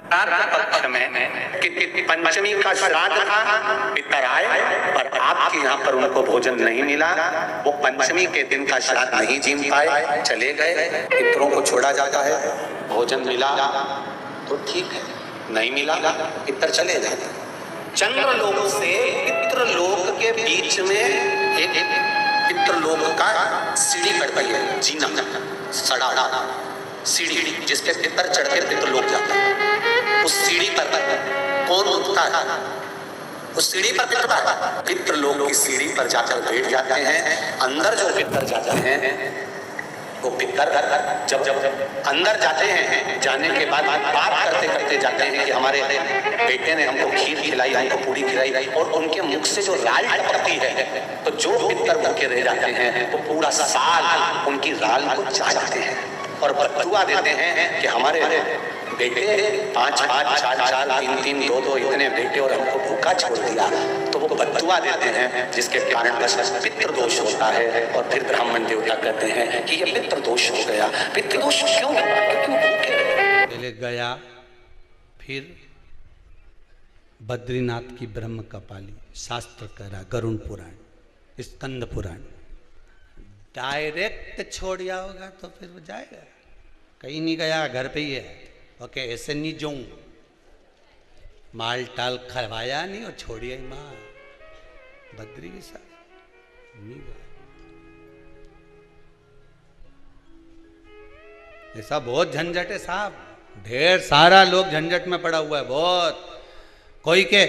पक्ष में कि पंचमी का श्राद्ध था, पितर आए पर आपके यहाँ पर उनको भोजन नहीं मिला, वो पंचमी के दिन का श्राद्ध नहीं जीम पाए, चले गए। पितरों को छोड़ा जाता है, भोजन मिला तो ठीक है, नहीं मिला पितर चले जाते। चंद्रलोक से पितृलोक के बीच में एक पितृलोक का सीढ़ी पड़ गई है, जीना सड़ा सीढ़ी जिसके पितर चढ़ के पितृलोक जाता है। उस सीढ़ी पर कौन उठता है? उस सीढ़ी पर पितृलोक की सीढ़ी पर जाकर बैठ जाते हैं। अंदर जो पितर जाते हैं वो पितर जब अंदर जाते हैं, जाने के बाद बात करते करते जाते हैं कि हमारे बेटे ने हमको खीर खिलाई, हमको पूरी खिलाई, और उनके मुख से जो राल टपकती है तो जो पितर भूखे रह जाते हैं वो पूरा साल उनकी राल को चाटते हैं और बदुआ देते हैं कि हमारे बेटे 5 4 3 2 इतने बेटे और हमको भूखा छोड़ दिया। तो वो बदुआ देते हैं जिसके कारण बस पितृदोष होता है। और फिर ब्राह्मण देवता कहते हैं कि ये पितृदोष हो गया। पितृदोष क्यों भूखे? पहले गया, फिर बद्रीनाथ की ब्रह्म कपाली, शास्त्र कह रहा, गरुण पुराण, स्कंद पुराण। डायरेक्ट छोड़ दिया होगा तो फिर वो जाएगा, कहीं नहीं गया, घर पे ही है। ओके, ऐसे नहीं जाऊं, माल टाल खरवाया नहीं और छोड़िए माँ बद्री के साथ नहीं गया। ऐसा बहुत झंझट है साहब, ढेर सारा लोग झंझट में पड़ा हुआ है बहुत। कोई के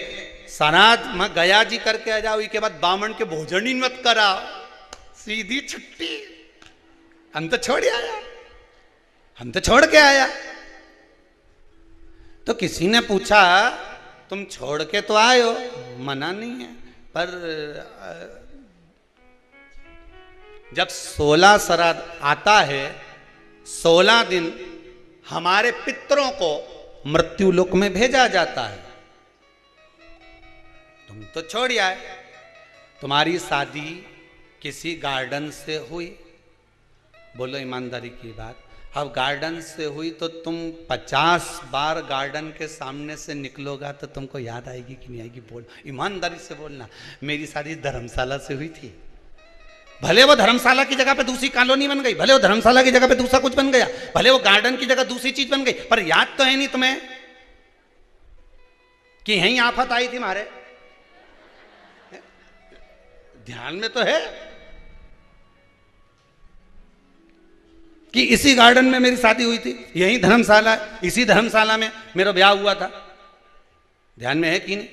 सनाद में गया जी करके आ जाओ, इसके बाद बामन के भोजन ही मत करा, सीधी छुट्टी। हम तो छोड़ आया, हम तो छोड़ के आया। तो किसी ने पूछा तुम छोड़ के तो आए हो, मना नहीं है, पर जब 16 श्राद्ध आता है, 16 दिन हमारे पितरों को मृत्यु लोक में भेजा जाता है। तुम तो छोड़ आए। तुम्हारी शादी किसी गार्डन से हुई, बोलो ईमानदारी की बात, अब गार्डन से हुई तो तुम 50 बार गार्डन के सामने से निकलोगा तो तुमको याद आएगी कि नहीं आएगी? बोल, ईमानदारी से बोलना। मेरी शादी धर्मशाला से हुई थी, भले वो धर्मशाला की जगह पे दूसरी कॉलोनी बन गई, भले वो धर्मशाला की जगह पे दूसरा कुछ बन गया, भले वो गार्डन की जगह दूसरी चीज बन गई, पर याद तो है नहीं तुम्हें कि यहीं आफत आई थी हमारे? ध्यान में तो है कि इसी गार्डन में मेरी शादी हुई थी, यही धर्मशाला, इसी धर्मशाला में मेरा ब्याह हुआ था। ध्यान में है कि नहीं?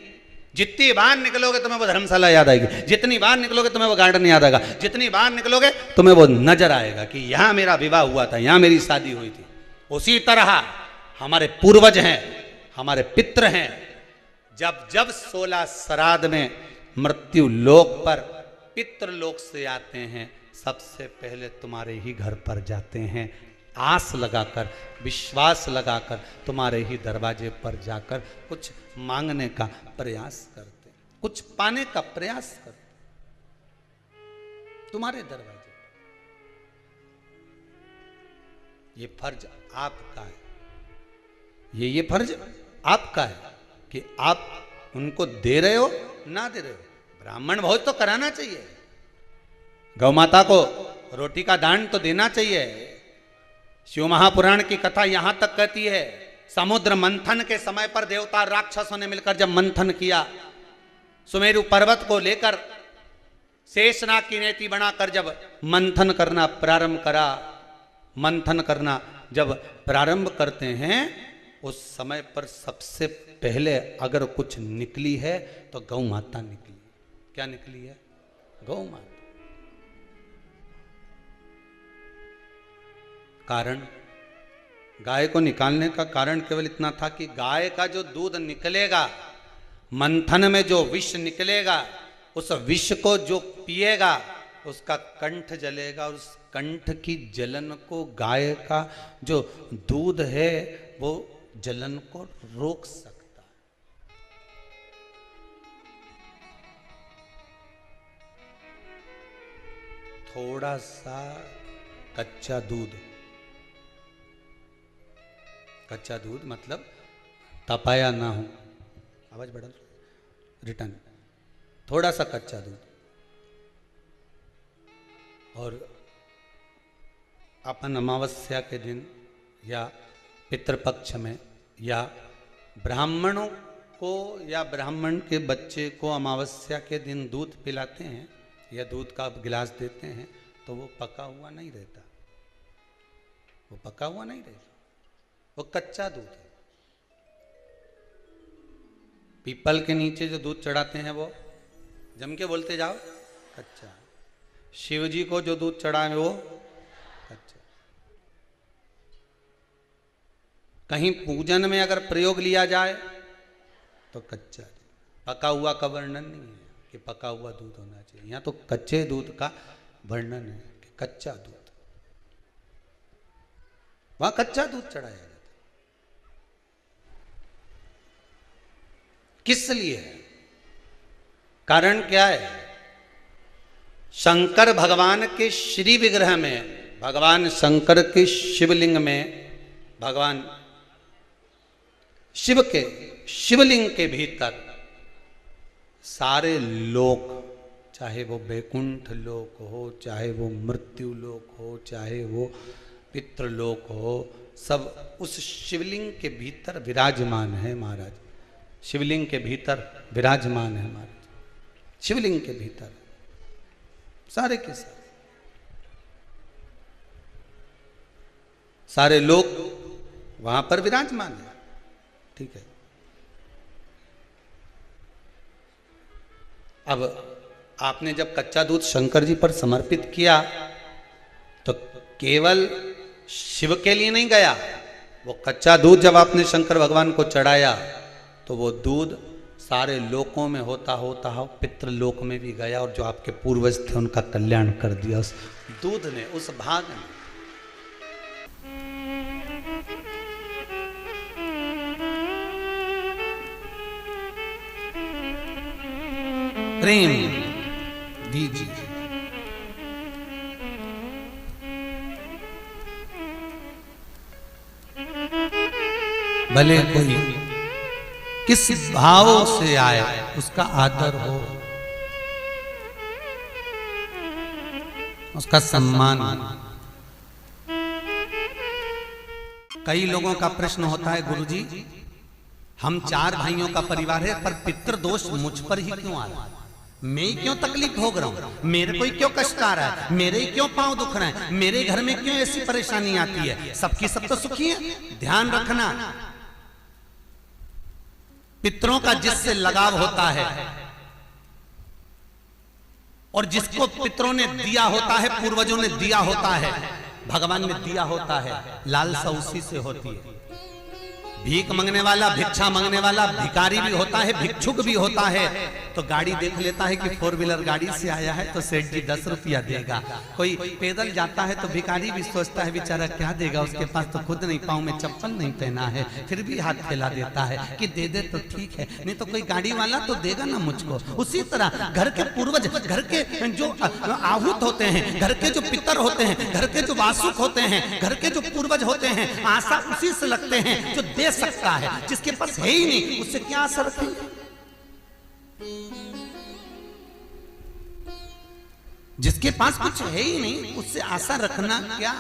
जितनी बार निकलोगे तुम्हें वो धर्मशाला याद आएगी, जितनी बार निकलोगे तुम्हें वो गार्डन याद आएगा, जितनी बार निकलोगे तुम्हें वो नजर आएगा कि यहां मेरा विवाह हुआ था, यहां मेरी शादी हुई थी। उसी तरह हमारे पूर्वज हैं, हमारे पितृ हैं, जब जब 16 श्राद्ध में मृत्यु लोक पर पितृलोक से आते हैं, सबसे पहले तुम्हारे ही घर पर जाते हैं, आस लगाकर, विश्वास लगाकर तुम्हारे ही दरवाजे पर जाकर कुछ मांगने का प्रयास करते, कुछ पाने का प्रयास करते तुम्हारे दरवाजे। ये फर्ज आपका है, ये फर्ज आपका है कि आप उनको दे रहे हो ना दे रहे हो। ब्राह्मण भोज तो कराना चाहिए, गौ माता को रोटी का दान तो देना चाहिए। शिव महापुराण की कथा यहां तक कहती है, समुद्र मंथन के समय पर देवता राक्षसों ने मिलकर जब मंथन किया, सुमेरु पर्वत को लेकर शेषनाग की नेति बनाकर जब मंथन करना प्रारंभ करा, मंथन करना जब प्रारंभ करते हैं, उस समय पर सबसे पहले अगर कुछ निकली है तो गौ माता निकली। क्या निकली है? गौ माता। कारण, गाय को निकालने का कारण केवल इतना था कि गाय का जो दूध निकलेगा, मंथन में जो विष निकलेगा, उस विष को जो पिएगा उसका कंठ जलेगा, उस कंठ की जलन को गाय का जो दूध है वो जलन को रोक सकता है। थोड़ा सा कच्चा दूध, कच्चा दूध मतलब तपाया ना हो, आवाज बढ़ा, रिटर्न, थोड़ा सा कच्चा दूध, और अपन अमावस्या के दिन या पितृपक्ष में या ब्राह्मणों को या ब्राह्मण के बच्चे को अमावस्या के दिन दूध पिलाते हैं या दूध का गिलास देते हैं तो वो पका हुआ नहीं रहता, वो पका हुआ नहीं रहता, वो कच्चा दूध है। पीपल के नीचे जो दूध चढ़ाते हैं वो जम के बोलते जाओ कच्चा, शिव जी को जो दूध चढ़ा है वो कच्चा। कहीं पूजन में अगर प्रयोग लिया जाए तो कच्चा, पका हुआ का वर्णन नहीं है कि पका हुआ दूध होना चाहिए, यहाँ तो कच्चे दूध का वर्णन है कि कच्चा दूध, वहां कच्चा दूध चढ़ाया जाता है। किस लिए है, कारण क्या है? शंकर भगवान के श्री विग्रह में, भगवान शंकर के शिवलिंग में, भगवान शिव के शिवलिंग के भीतर सारे लोक, चाहे वो वैकुंठ लोक हो, चाहे वो मृत्यु लोक हो, चाहे वो पितृलोक हो, सब उस शिवलिंग के भीतर विराजमान है महाराज। शिवलिंग के भीतर विराजमान है महाराज, शिवलिंग के भीतर सारे के सारे लोग वहां पर विराजमान है। ठीक है, अब आपने जब कच्चा दूध शंकर जी पर समर्पित किया तो केवल शिव के लिए नहीं गया, वो कच्चा दूध जब आपने शंकर भगवान को चढ़ाया तो वो दूध सारे लोकों में होता होता हो पितृलोक में भी गया, और जो आपके पूर्वज थे उनका कल्याण कर दिया उस दूध ने, उस भाग ने। प्रेम दीजिए, भले कोई किस भाव से आए उसका आदर हो, उसका सम्मान। कई लोगों का प्रश्न होता है, गुरुजी हम 4 भाइयों का परिवार है पर पितृदोष मुझ पर ही क्यों आ रहा है, मैं ही क्यों तकलीफ भोग रहा हूं, मेरे को ही क्यों कष्ट आ रहा है, मेरे ही क्यों पांव दुख रहे हैं, मेरे घर में क्यों ऐसी परेशानी आती है, सबकी सब तो सुखी है। ध्यान रखना, पितरों का जिससे लगाव होता है और जिसको पितरों ने दिया होता है, पूर्वजों ने दिया होता है, भगवान ने दिया होता है, लालसा उसी से होती है। भीख मांगने वाला, भिक्षा मांगने वाला भिखारी भी होता है, भिक्षुक भी होता है। तो गाड़ी देख लेता है कि 4 व्हीलर गाड़ी से आया है तो सेठ जी 10 रुपया देगा। कोई पैदल जाता है तो भिखारी भी सोचता है बेचारा क्या देगा, उसके पास तो खुद नहीं, पाँव में चप्पल नहीं पहना है, फिर भी हाथ फैला देता है कि दे दे तो ठीक है, नहीं तो कोई गाड़ी वाला तो देगा ना मुझको। उसी तरह घर के पूर्वज, घर के जो आहूत होते हैं, घर के जो पितर होते हैं, घर के जो वासुक होते हैं, घर के जो पूर्वज होते हैं, आशा उसी से लगते हैं जो दे सकता है। जिसके पास है ही नहीं उससे क्या आशा रखेंगे? जिसके पास कुछ है ही नहीं उससे आशा रखना क्या?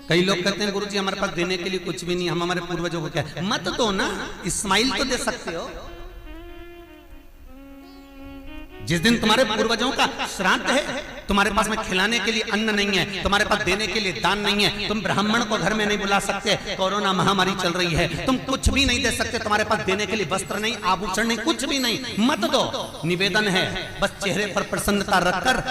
कई लोग कहते हैं गुरुजी हमारे पास देने के लिए कुछ भी नहीं, हम हमारे पूर्वजों को क्या, मत दो ना, इस्माइल तो दे सकते हो। जिस दिन तुम्हारे पूर्वजों का श्राद्ध है, तुम्हारे पास में खिलाने के लिए अन्न नहीं है, तुम्हारे पास देने के लिए दान नहीं है, तुम ब्राह्मण को घर में नहीं बुला सकते, कोरोना महामारी चल रही है, तुम कुछ भी नहीं दे सकते, तुम्हारे पास देने के लिए वस्त्र नहीं, आभूषण नहीं, कुछ भी नहीं, मत दो। निवेदन है, बस चेहरे पर प्रसन्नता रखकर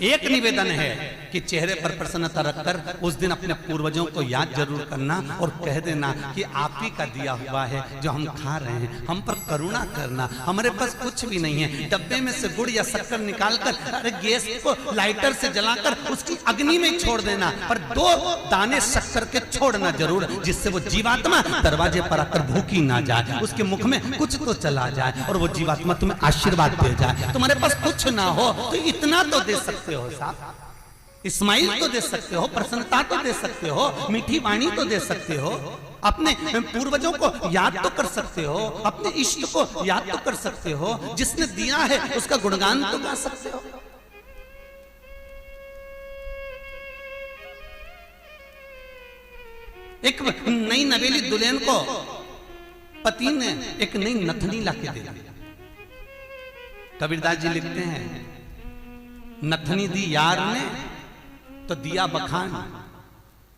एक निवेदन है कि चेहरे पर प्रसन्नता रखकर उस दिन अपने पूर्वजों को याद जरूर करना और कह देना कि आप ही का दिया हुआ है जो हम खा रहे हैं, हम पर करुणा करना। हमारे पास कुछ भी नहीं है, डब्बे में से गुड़ या शक्कर निकालकर अरे गैस को लाइटर से जलाकर उसकी अग्नि में छोड़ देना, पर 2 दाने शक्कर के छोड़ना जरूर, जिससे वो जीवात्मा दरवाजे पर आकर भूखी ना जाए, उसके मुख में कुछ तो चला जाए और वो जीवात्मा तुम्हें आशीर्वाद दे जाए। तुम्हारे पास कुछ ना हो तो इतना तो दे सकते हो साहब, स्माइल तो दे सकते हो, प्रसन्नता तो दे सकते हो, मीठी वाणी तो दे सकते हो, अपने पूर्वजों को याद तो कर सकते हो, अपने इष्ट को याद तो कर सकते हो, जिसने दिया है उसका गुणगान तो गा सकते हो। एक नई नवेली दुल्हन को पति ने एक नई नथनी लाके दे दी। कबीरदास जी लिखते हैं, नथनी दी यार ने तो दिया बखान।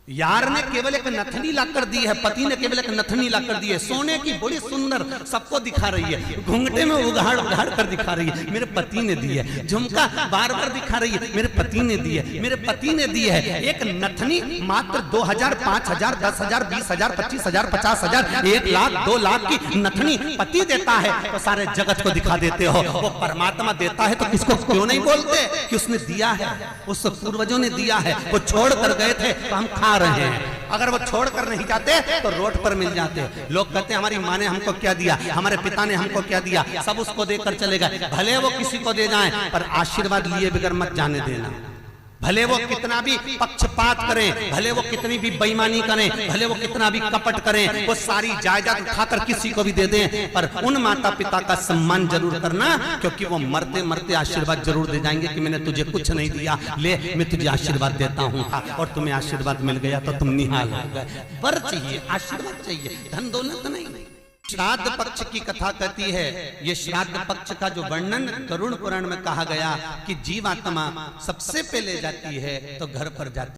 यार ने केवल एक नथनी लाकर दी है, पति ने केवल एक नथनी लाकर दी है, सोने की बड़ी सुंदर, सबको दिखा रही है, घूंघटे में उघाड़ उघाड़ कर दिखा रही है, मेरे पति ने दी है, झुमका बार बार दिखा रही है, मेरे पति ने दी है, मेरे पति ने दी है। एक नथनी मात्र 2000, 5000, 10,000, 20,000, 25,000, 50,000, 1 लाख, 2 लाख की नथनी पति देता है तो सारे जगत को दिखा देते हो। वो परमात्मा देता है तो किसको क्यों नहीं बोलते कि उसने दिया है, उस पूर्वजों ने दिया है। वो छोड़ कर गए थे तो हम खा रहे हैं, अगर वो छोड़कर नहीं जाते तो रोड पर मिल जाते। लोग कहते हैं हमारी माँ ने हमको क्या दिया, हमारे पिता ने हमको क्या दिया, सब उसको देकर चले गए। भले वो किसी को दे जाएं पर आशीर्वाद लिए बगैर मत जाने देना। भले वो कितना भी पक्षपात करें, भले वो कितनी भी बेईमानी करें, भले वो कितना भी कपट करें, वो सारी जायदाद उठाकर किसी को भी दे दें, पर उन माता पिता का सम्मान जरूर करना, क्योंकि वो मरते मरते आशीर्वाद जरूर दे जाएंगे कि मैंने तुझे कुछ नहीं दिया, ले मैं तुझे आशीर्वाद देता हूँ, और तुम्हें आशीर्वाद मिल गया तो तुम निहाल हो गए। वर चाहिए, आशीर्वाद चाहिए, धन दौलत नहीं। श्राद्ध पक्ष की कथा कहती है, ये श्राद्ध पक्ष का जो वर्णन गरुड़ पुराण में कहा गया कि जीवात्मा सबसे पहले जाती है तो घर पर जाती